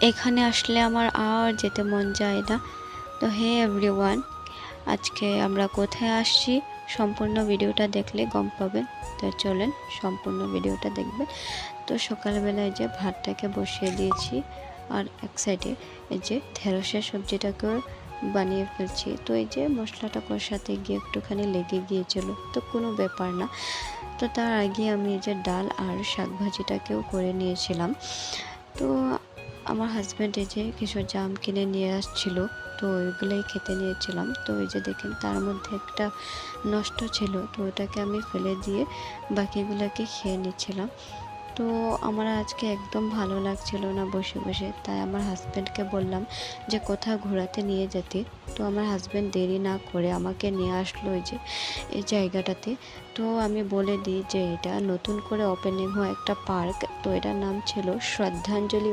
এখানে আসলে আমার আর যেতে মন যায় না। তো হে এভরিওয়ান, আজকে আমরা কোথায় আসছি সম্পূর্ণ ভিডিওটা দেখলে গম পাবেন। তো চলেন সম্পূর্ণ ভিডিওটা দেখবেন। তো সকালবেলায় যে ভাতটাকে বসিয়ে দিয়েছি, আর এক সাইডে এই যে ঢেঁড়সের সবজিটাকেও বানিয়ে ফেলছি। তো এই যে মশলাটা কষাতে গিয়ে একটুখানি লেগে গিয়েছিল, তো কোনো ব্যাপার না। তো তার আগে আমি এই যে ডাল আর শাক ভাজিটাকেও করে নিয়েছিলাম। তো আমার হাজব্যান্ড এই যে কিছু জাম কিনে নিয়ে আসছিল, তো ওইগুলোই খেতে নিয়েছিলাম। তো এই যে দেখেন তার মধ্যে একটা নষ্ট ছিল, তো ওটাকে আমি ফেলে দিয়ে বাকিগুলোকে খেয়ে নিচ্ছিলাম। তো আমার আজকে একদম ভালো লাগছিল না বসে বসে, তাই আমার হাজব্যান্ডকে বললাম যে কোথাও ঘোরাতে নিয়ে যেতে। তো আমার হাজব্যান্ড দেরি না করে আমাকে নিয়ে আসলো ওই যে এই জায়গাটাতে। তো আমি বলে দিই যে এটা নতুন করে ওপেনিং হওয়া একটা পার্ক, তো এটার নাম ছিল শ্রদ্ধাঞ্জলি